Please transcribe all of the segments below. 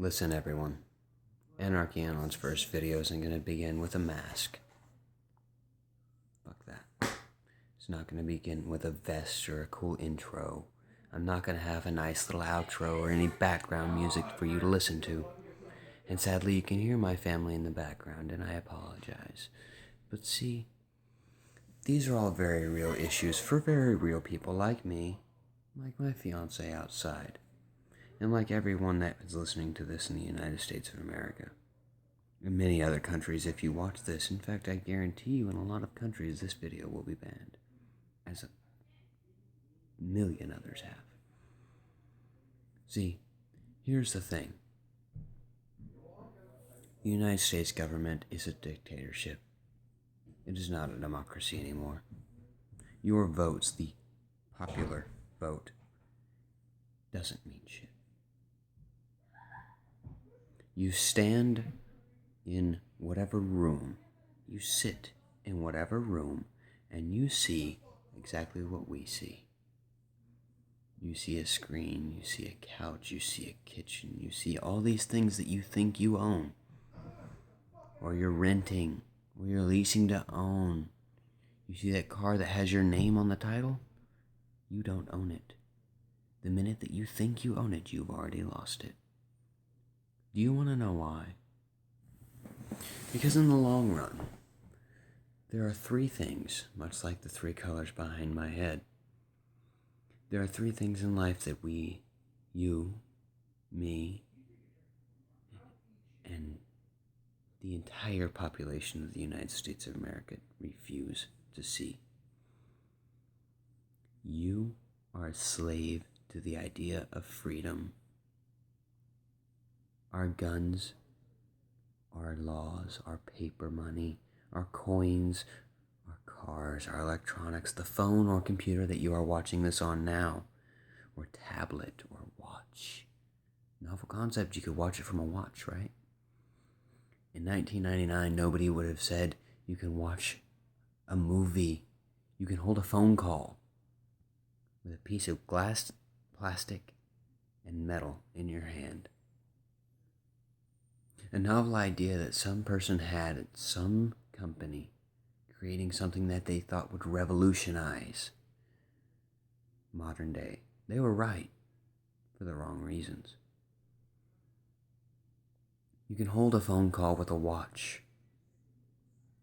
Listen, everyone. Anarchy Anon's first video isn't going to begin with a mask. Fuck that. It's not going to begin with a vest or a cool intro. I'm not going to have a nice little outro or any background music for you to listen to. And sadly, you can hear my family in the background, and I apologize. But see, these are all very real issues for very real people like me, like my fiance outside, and like everyone that is listening to this in the United States of America. In many other countries, if you watch this, in fact, I guarantee you in a lot of countries, this video will be banned, as a million others have. See, here's the thing. The United States government is a dictatorship. It is not a democracy anymore. Your votes, the popular vote, doesn't mean shit. You stand in whatever room, you sit in whatever room, and you see exactly what we see. You see a screen, you see a couch, you see a kitchen, you see all these things that you think you own, or you're renting, or you're leasing to own. You see that car that has your name on the title? You don't own it. The minute that you think you own it, you've already lost it. Do you want to know why? Because in the long run, there are three things, much like the three colors behind my head. There are three things in life that we, you, me, and the entire population of the United States of America refuse to see. You are a slave to the idea of freedom. Our guns, our laws, our paper money, our coins, our cars, our electronics, the phone or computer that you are watching this on now, or tablet or watch. Novel concept, you could watch it from a watch, right? In 1999, nobody would have said you can watch a movie, you can hold a phone call with a piece of glass, plastic, and metal in your hand. A novel idea that some person had at some company, creating something that they thought would revolutionize modern day. They were right for the wrong reasons. You can hold a phone call with a watch.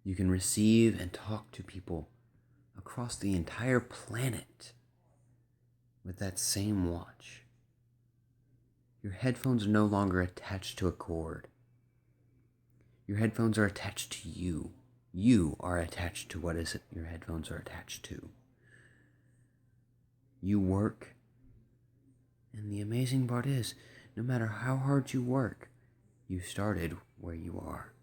You can receive and talk to people across the entire planet with that same watch. Your headphones are no longer attached to a cord. Your headphones are attached to you. You are attached to what is it your headphones are attached to. You work, and the amazing part is, no matter how hard you work, you started where you are.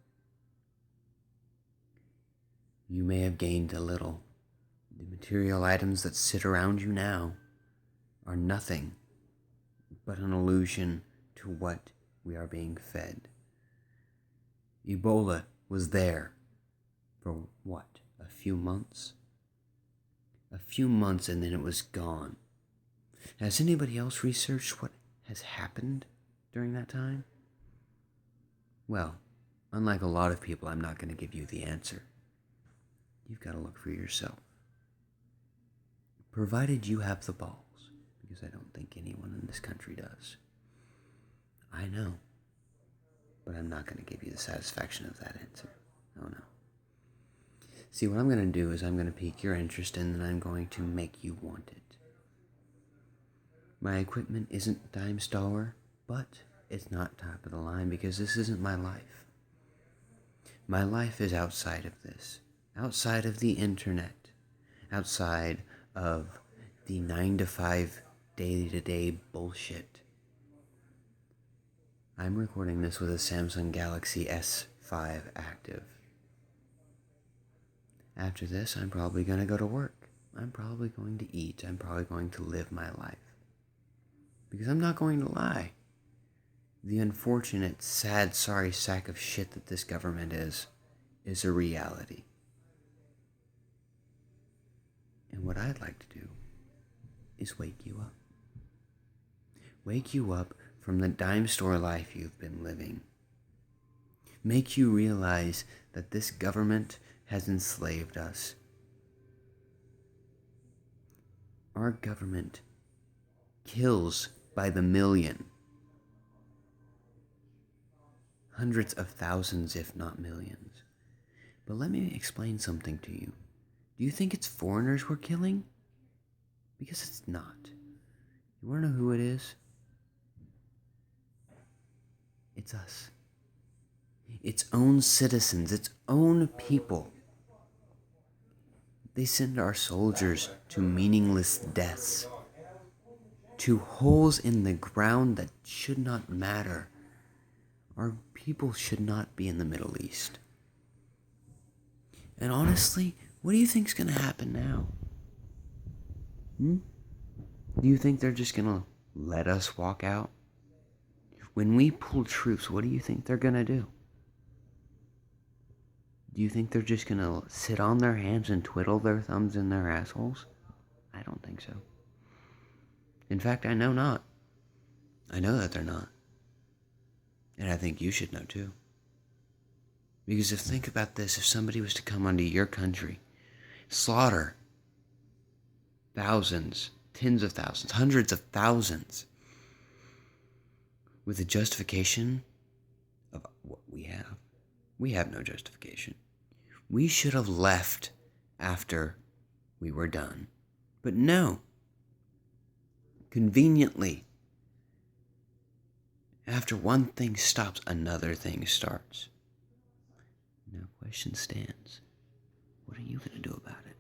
You may have gained a little. The material items that sit around you now are nothing but an illusion to what we are being fed. Ebola was there for what, a few months? A few months and then it was gone. Has anybody else researched what has happened during that time? Well, unlike a lot of people, I'm not going to give you the answer. You've got to look for yourself. Provided you have the balls, because I don't think anyone in this country does. I know, but I'm not going to give you the satisfaction of that answer. Oh no. See, what I'm going to do is I'm going to pique your interest and then I'm going to make you want it. My equipment isn't dime store, but it's not top of the line because this isn't my life. My life is outside of this, outside of the internet, outside of the 9-to-5 day-to-day bullshit. I'm recording this with a Samsung Galaxy S5 active. After this, I'm probably going to go to work. I'm probably going to eat. I'm probably going to live my life. Because I'm not going to lie. The unfortunate, sad, sorry sack of shit that this government is a reality. And what I'd like to do is wake you up. Wake you up from the dime store life you've been living. Make you realize that this government has enslaved us. Our government kills by the million. Hundreds of thousands, if not millions. But let me explain something to you. Do you think it's foreigners we're killing? Because it's not. You want to know who it is? It's us. Its own citizens, its own people. They send our soldiers to meaningless deaths, to holes in the ground that should not matter. Our people should not be in the Middle East. And honestly, what do you think's going to happen now? Do you think they're just going to let us walk out? When we pull troops, what do you think they're going to do? Do you think they're just going to sit on their hands and twiddle their thumbs in their assholes? I don't think so. In fact, I know not. I know that they're not. And I think you should know too. Because think about this, if somebody was to come onto your country, slaughter thousands, tens of thousands, hundreds of thousands, with the justification of what we have no justification. We should have left after we were done. But no. Conveniently, after one thing stops, another thing starts. Now, question stands. What are you going to do about it?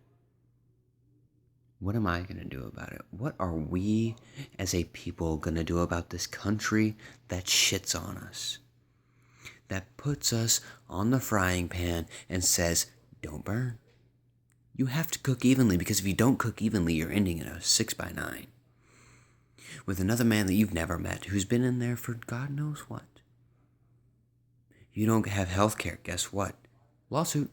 What am I going to do about it? What are we as a people going to do about this country that shits on us? That puts us on the frying pan and says, don't burn. You have to cook evenly, because if you don't cook evenly, you're ending in a 6x9. With another man that you've never met, who's been in there for God knows what. You don't have health care, guess what? Lawsuit.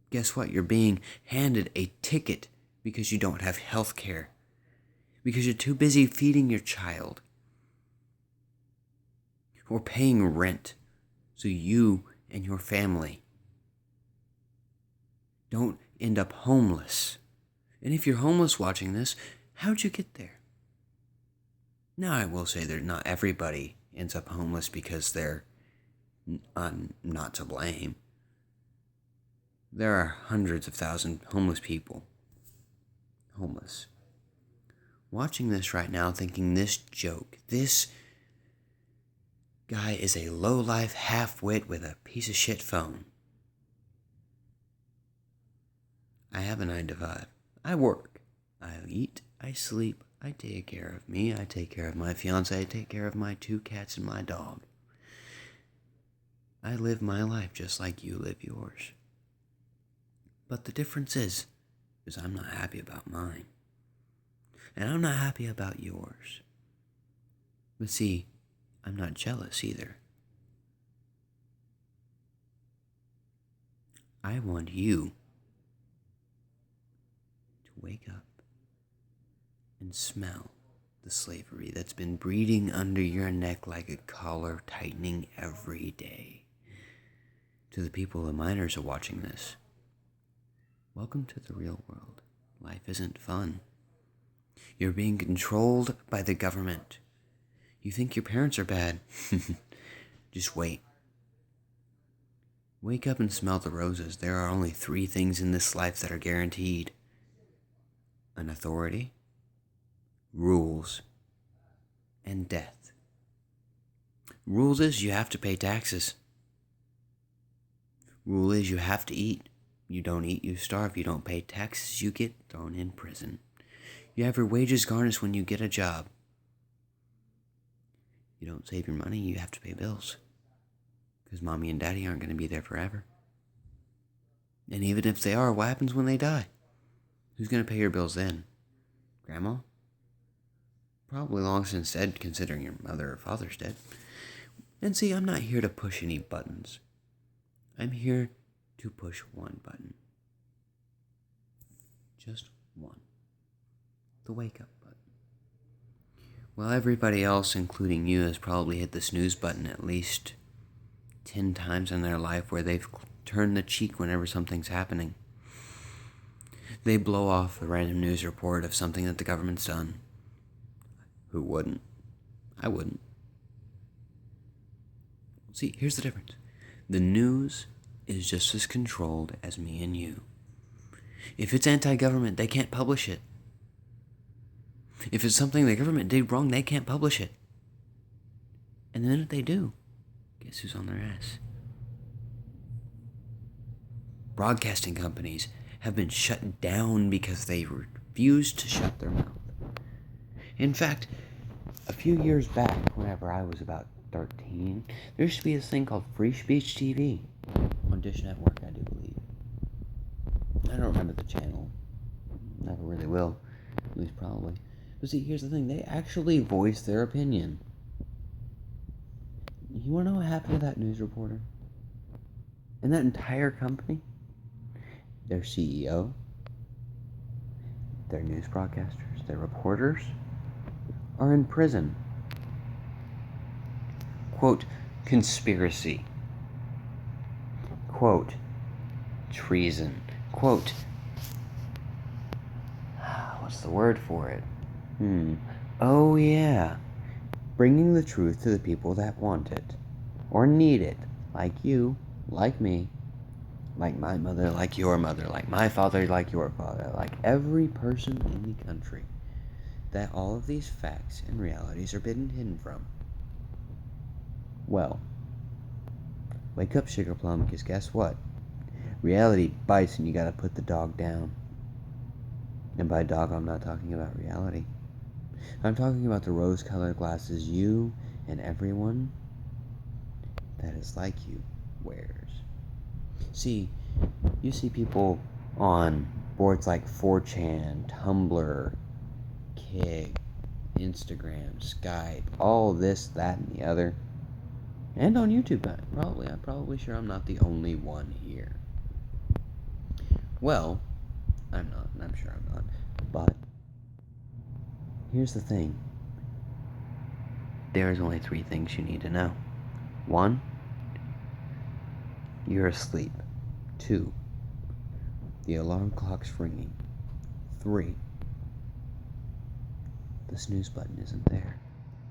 Guess what? You're being handed a ticket because you don't have health care. Because you're too busy feeding your child. Or paying rent so you and your family don't end up homeless. And if you're homeless watching this, how'd you get there? Now, I will say that not everybody ends up homeless because they're not to blame. There are hundreds of thousands of homeless people. Homeless. Watching this right now, thinking this joke, this guy is a low-life half-wit with a piece of shit phone. I have a 9 to 5. I work. I eat. I sleep. I take care of me. I take care of my fiance. I take care of my 2 cats and my dog. I live my life just like you live yours. But the difference is I'm not happy about mine. And I'm not happy about yours. But see, I'm not jealous either. I want you to wake up and smell the slavery that's been breeding under your neck like a collar tightening every day. To the people, the minors are watching this. Welcome to the real world. Life isn't fun. You're being controlled by the government. You think your parents are bad. Just wait. Wake up and smell the roses. There are only 3 things in this life that are guaranteed. An authority, rules, and death. Rules is you have to pay taxes. Rule is you have to eat. You don't eat, you starve. You don't pay taxes, you get thrown in prison. You have your wages garnished when you get a job. You don't save your money, you have to pay bills. Because mommy and daddy aren't going to be there forever. And even if they are, what happens when they die? Who's going to pay your bills then? Grandma? Probably long since dead, considering your mother or father's dead. And see, I'm not here to push any buttons. I'm here to push one button. Just one. The wake up button. Well, everybody else, including you, has probably hit the snooze button at least 10 times in their life where they've turned the cheek whenever something's happening. They blow off a random news report of something that the government's done. Who wouldn't? I wouldn't. See, here's the difference. The news is just as controlled as me and you. If it's anti-government, they can't publish it. If it's something the government did wrong, they can't publish it. And the minute they do, guess who's on their ass? Broadcasting companies have been shut down because they refused to shut their mouth. In fact, a few years back, whenever I was about 13, there used to be this thing called Free Speech TV on Dish Network, I do believe. I don't remember the channel. Never really will. At least probably. But see, here's the thing. They actually voice their opinion. You want to know what happened to that news reporter? And that entire company? Their CEO, their news broadcasters, their reporters are in prison. Quote, conspiracy. Quote, treason. Quote, what's the word for it? Oh yeah. Bringing the truth to the people that want it or need it, like you, like me, like my mother, like your mother, like my father, like your father, like every person in the country, that all of these facts and realities are being hidden from. Well, wake up, Sugar Plum, because guess what? Reality bites and you gotta put the dog down. And by dog, I'm not talking about reality. I'm talking about the rose-colored glasses you and everyone that is like you wears. See, you see people on boards like 4chan, Tumblr, Kik, Instagram, Skype, all this, that, and the other. And on YouTube, I'm probably sure I'm not the only one here. Well, I'm not, and I'm sure I'm not. But here's the thing. There's only 3 things you need to know. 1, you're asleep. 2, the alarm clock's ringing. 3, the snooze button isn't there.